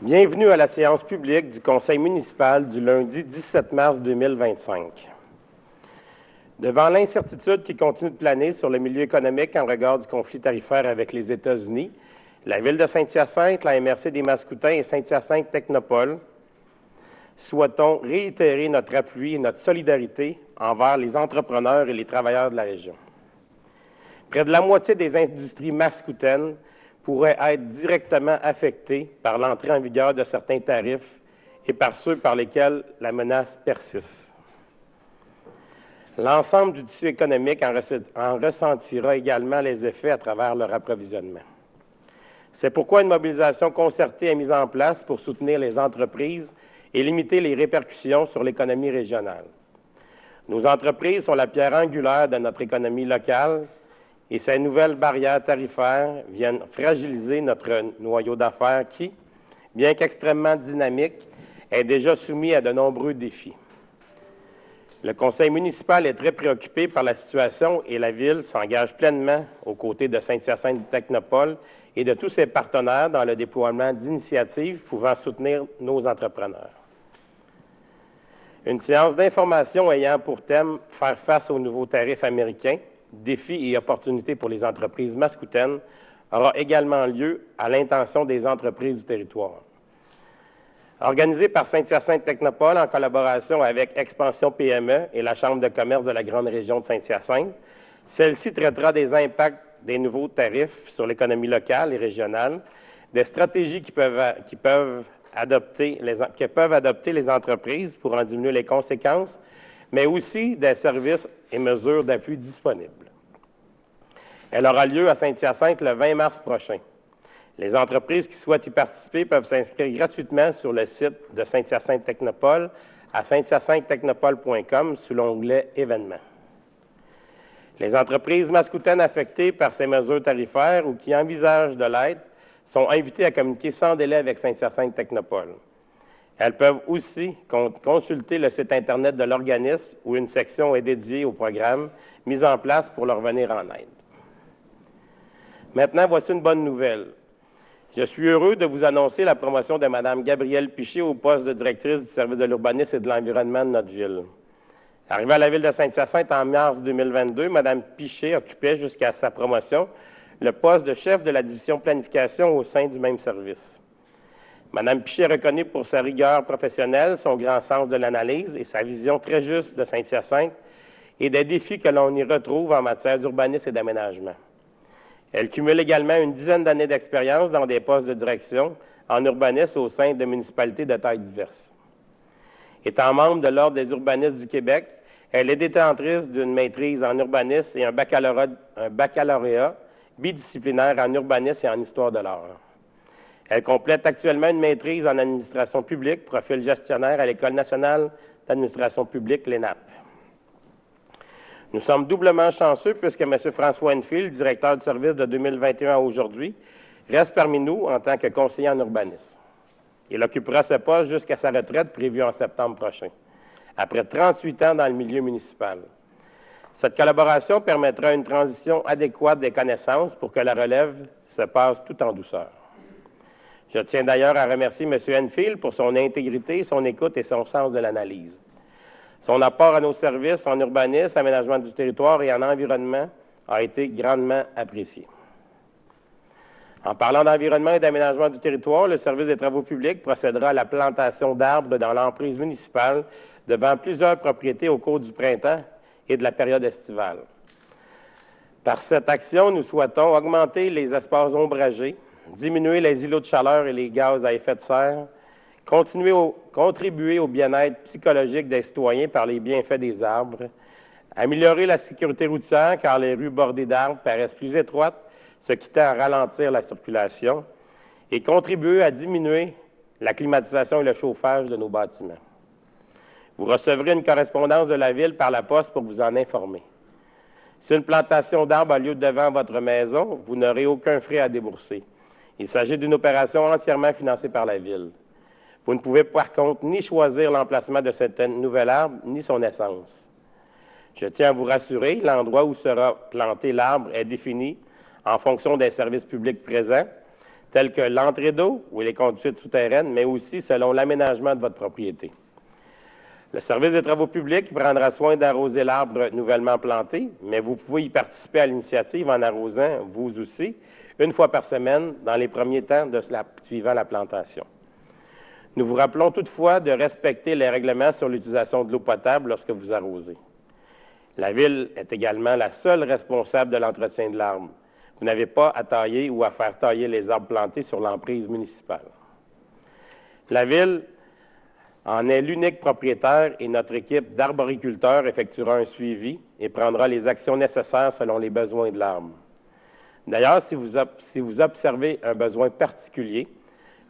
Bienvenue à la séance publique du Conseil municipal du lundi 17 mars 2025. Devant l'incertitude qui continue de planer sur le milieu économique en regard du conflit tarifaire avec les États-Unis, la Ville de Saint-Hyacinthe, la MRC des Mascoutins et Saint-Hyacinthe Technopole souhaitons réitérer notre appui et notre solidarité envers les entrepreneurs et les travailleurs de la région. Près de la moitié des industries mascoutaines pourraient être directement affectées par l'entrée en vigueur de certains tarifs et par ceux par lesquels la menace persiste. L'ensemble du tissu économique en ressentira également les effets à travers leur approvisionnement. C'est pourquoi une mobilisation concertée est mise en place pour soutenir les entreprises et limiter les répercussions sur l'économie régionale. Nos entreprises sont la pierre angulaire de notre économie locale et ces nouvelles barrières tarifaires viennent fragiliser notre noyau d'affaires qui, bien qu'extrêmement dynamique, est déjà soumis à de nombreux défis. Le Conseil municipal est très préoccupé par la situation et la Ville s'engage pleinement aux côtés de Saint-Hyacinthe Technopole et de tous ses partenaires dans le déploiement d'initiatives pouvant soutenir nos entrepreneurs. Une séance d'information ayant pour thème « Faire face aux nouveaux tarifs américains, défis et opportunités pour les entreprises mascoutaines » aura également lieu à l'intention des entreprises du territoire. Organisée par Saint-Hyacinthe Technopole en collaboration avec Expansion PME et la Chambre de commerce de la Grande Région de Saint-Hyacinthe, celle-ci traitera des impacts des nouveaux tarifs sur l'économie locale et régionale, des stratégies que peuvent adopter les entreprises pour en diminuer les conséquences, mais aussi des services et mesures d'appui disponibles. Elle aura lieu à Saint-Hyacinthe le 20 mars prochain. Les entreprises qui souhaitent y participer peuvent s'inscrire gratuitement sur le site de Saint-Hyacinthe Technopole à saint-hyacinthe-technopole.com sous l'onglet « Événements ». Les entreprises mascoutaines affectées par ces mesures tarifaires ou qui envisagent de l'être sont invitées à communiquer sans délai avec Saint-Hyacinthe Technopole. Elles peuvent aussi consulter le site Internet de l'organisme où une section est dédiée au programme mis en place pour leur venir en aide. Maintenant, voici une bonne nouvelle. Je suis heureux de vous annoncer la promotion de Mme Gabrielle Piché au poste de directrice du service de l'urbanisme et de l'environnement de notre ville. Arrivée à la ville de Saint-Hyacinthe en mars 2022, Mme Piché occupait jusqu'à sa promotion le poste de chef de la division planification au sein du même service. Mme Piché est reconnue pour sa rigueur professionnelle, son grand sens de l'analyse et sa vision très juste de Saint-Hyacinthe et des défis que l'on y retrouve en matière d'urbanisme et d'aménagement. Elle cumule également une dizaine d'années d'expérience dans des postes de direction en urbanisme au sein de municipalités de tailles diverses. Étant membre de l'Ordre des urbanistes du Québec, elle est détentrice d'une maîtrise en urbanisme et un baccalauréat bidisciplinaire en urbanisme et en histoire de l'art. Elle complète actuellement une maîtrise en administration publique, profil gestionnaire à l'École nationale d'administration publique, l'ENAP. Nous sommes doublement chanceux puisque M. François Enfield, directeur du service de 2021 à aujourd'hui, reste parmi nous en tant que conseiller en urbanisme. Il occupera ce poste jusqu'à sa retraite prévue en septembre prochain, après 38 ans dans le milieu municipal. Cette collaboration permettra une transition adéquate des connaissances pour que la relève se passe tout en douceur. Je tiens d'ailleurs à remercier M. Enfield pour son intégrité, son écoute et son sens de l'analyse. Son apport à nos services en urbanisme, aménagement du territoire et en environnement a été grandement apprécié. En parlant d'environnement et d'aménagement du territoire, le service des travaux publics procédera à la plantation d'arbres dans l'emprise municipale devant plusieurs propriétés au cours du printemps et de la période estivale. Par cette action, nous souhaitons augmenter les espaces ombragés, diminuer les îlots de chaleur et les gaz à effet de serre, contribuer au bien-être psychologique des citoyens par les bienfaits des arbres, améliorer la sécurité routière car les rues bordées d'arbres paraissent plus étroites, ce qui tend à ralentir la circulation, et contribuer à diminuer la climatisation et le chauffage de nos bâtiments. Vous recevrez une correspondance de la Ville par la poste pour vous en informer. Si une plantation d'arbres a lieu devant votre maison, vous n'aurez aucun frais à débourser. Il s'agit d'une opération entièrement financée par la Ville. Vous ne pouvez par contre ni choisir l'emplacement de cet nouvel arbre, ni son essence. Je tiens à vous rassurer, l'endroit où sera planté l'arbre est défini en fonction des services publics présents, tels que l'entrée d'eau ou les conduites souterraines, mais aussi selon l'aménagement de votre propriété. Le service des travaux publics prendra soin d'arroser l'arbre nouvellement planté, mais vous pouvez y participer à l'initiative en arrosant, vous aussi, une fois par semaine dans les premiers temps suivant la plantation. Nous vous rappelons toutefois de respecter les règlements sur l'utilisation de l'eau potable lorsque vous arrosez. La Ville est également la seule responsable de l'entretien de l'arbre. Vous n'avez pas à tailler ou à faire tailler les arbres plantés sur l'emprise municipale. La Ville en est l'unique propriétaire et notre équipe d'arboriculteurs effectuera un suivi et prendra les actions nécessaires selon les besoins de l'arbre. D'ailleurs, si vous observez un besoin particulier,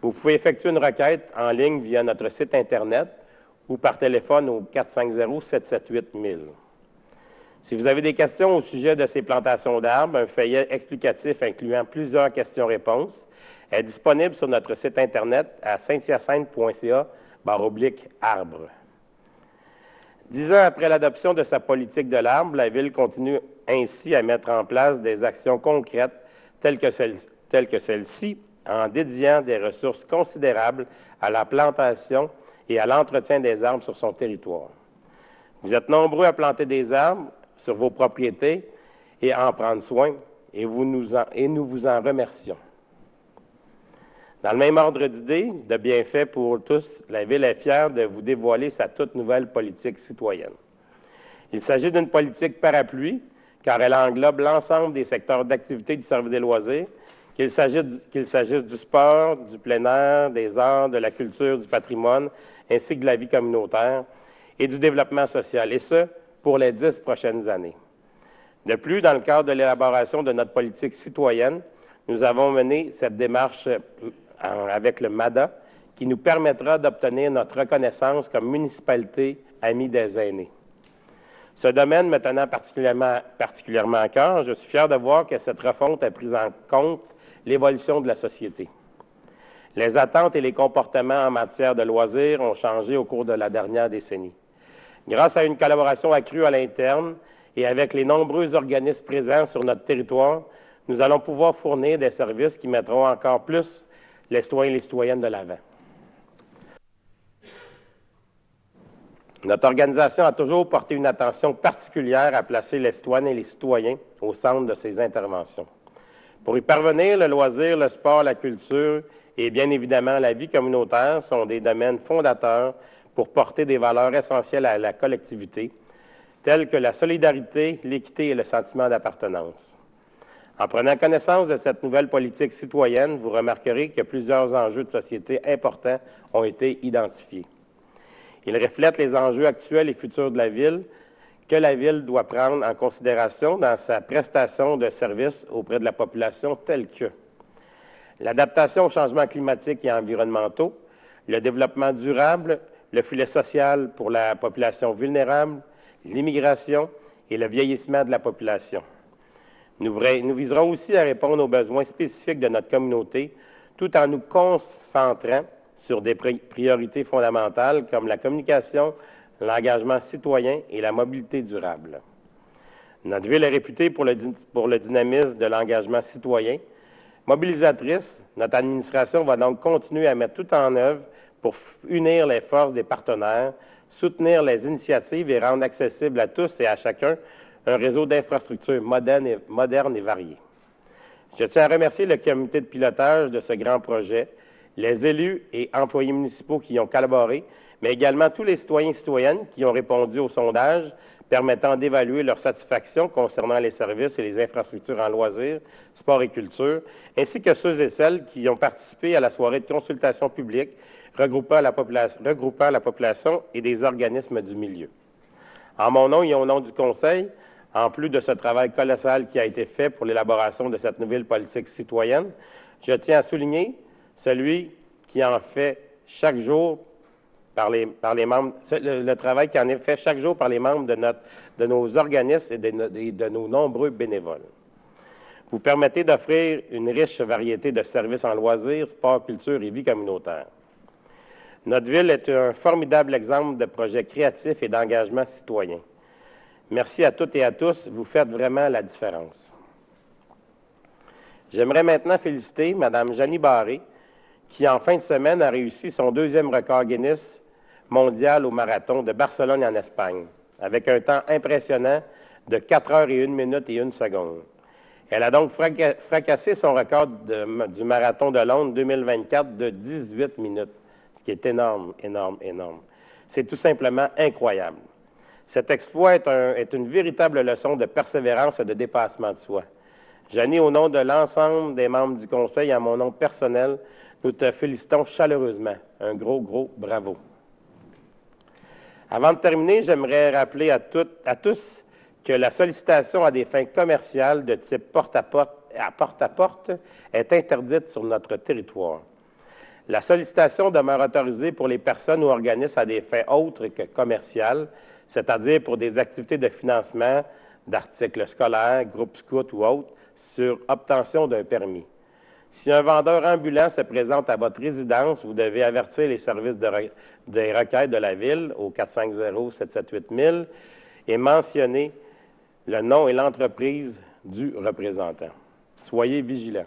vous pouvez effectuer une requête en ligne via notre site Internet ou par téléphone au 450-778-1000. Si vous avez des questions au sujet de ces plantations d'arbres, un feuillet explicatif incluant plusieurs questions-réponses est disponible sur notre site Internet à saint-hyacinthe.ca/arbre. 10 ans après l'adoption de sa politique de l'arbre, la Ville continue ainsi à mettre en place des actions concrètes telles que celle-ci, en dédiant des ressources considérables à la plantation et à l'entretien des arbres sur son territoire. Vous êtes nombreux à planter des arbres sur vos propriétés et à en prendre soin, et nous vous en remercions. Dans le même ordre d'idées, de bienfaits pour tous, la Ville est fière de vous dévoiler sa toute nouvelle politique citoyenne. Il s'agit d'une politique parapluie, car elle englobe l'ensemble des secteurs d'activité du service des loisirs, qu'il s'agisse du sport, du plein air, des arts, de la culture, du patrimoine, ainsi que de la vie communautaire et du développement social, et ce, pour les 10 prochaines années. De plus, dans le cadre de l'élaboration de notre politique citoyenne, nous avons mené cette démarche avec le MADA, qui nous permettra d'obtenir notre reconnaissance comme municipalité amie des aînés. Ce domaine me tenant particulièrement à cœur, je suis fier de voir que cette refonte a pris en compte l'évolution de la société. Les attentes et les comportements en matière de loisirs ont changé au cours de la dernière décennie. Grâce à une collaboration accrue à l'interne et avec les nombreux organismes présents sur notre territoire, nous allons pouvoir fournir des services qui mettront encore plus les citoyens et les citoyennes de l'avant. Notre organisation a toujours porté une attention particulière à placer les citoyennes et les citoyens au centre de ses interventions. Pour y parvenir, le loisir, le sport, la culture et bien évidemment la vie communautaire sont des domaines fondateurs pour porter des valeurs essentielles à la collectivité, telles que la solidarité, l'équité et le sentiment d'appartenance. En prenant connaissance de cette nouvelle politique citoyenne, vous remarquerez que plusieurs enjeux de société importants ont été identifiés. Ils reflètent les enjeux actuels et futurs de la Ville que la Ville doit prendre en considération dans sa prestation de services auprès de la population, tels que l'adaptation aux changements climatiques et environnementaux, le développement durable, le filet social pour la population vulnérable, l'immigration et le vieillissement de la population. Nous viserons aussi à répondre aux besoins spécifiques de notre communauté, tout en nous concentrant sur des priorités fondamentales comme la communication, l'engagement citoyen et la mobilité durable. Notre Ville est réputée pour le dynamisme de l'engagement citoyen. Mobilisatrice, notre administration va donc continuer à mettre tout en œuvre pour unir les forces des partenaires, soutenir les initiatives et rendre accessible à tous et à chacun un réseau d'infrastructures moderne et varié. Je tiens à remercier le comité de pilotage de ce grand projet, les élus et employés municipaux qui y ont collaboré, mais également tous les citoyens et citoyennes qui ont répondu au sondage permettant d'évaluer leur satisfaction concernant les services et les infrastructures en loisirs, sport et culture, ainsi que ceux et celles qui ont participé à la soirée de consultation publique regroupant la population et des organismes du milieu. En mon nom et au nom du Conseil, en plus de ce travail colossal qui a été fait pour l'élaboration de cette nouvelle politique citoyenne, je tiens à souligner celui qui en fait chaque jour le travail qui en est fait chaque jour par les membres de nos organismes et de nos nombreux bénévoles. Vous permettez d'offrir une riche variété de services en loisirs, sport, culture et vie communautaire. Notre Ville est un formidable exemple de projet créatif et d'engagement citoyen. Merci à toutes et à tous, vous faites vraiment la différence. J'aimerais maintenant féliciter Mme Janie Barré, qui, en fin de semaine, a réussi son deuxième record Guinness mondial au marathon de Barcelone en Espagne, avec un temps impressionnant de 4 heures et 1 minute et 1 seconde. Elle a donc fracassé son record du marathon de Londres 2024 de 18 minutes, ce qui est énorme, énorme, énorme. C'est tout simplement incroyable. Cet exploit est une véritable leçon de persévérance et de dépassement de soi. Janie, au nom de l'ensemble des membres du Conseil et à mon nom personnel, nous te félicitons chaleureusement. Un gros, gros bravo. Avant de terminer, j'aimerais rappeler à tous que la sollicitation à des fins commerciales de type porte-à-porte est interdite sur notre territoire. La sollicitation demeure autorisée pour les personnes ou organismes à des fins autres que commerciales, c'est-à-dire pour des activités de financement d'articles scolaires, groupes scouts ou autres, sur obtention d'un permis. Si un vendeur ambulant se présente à votre résidence, vous devez avertir les services des requêtes de la Ville au 450-778-1000 et mentionner le nom et l'entreprise du représentant. Soyez vigilants.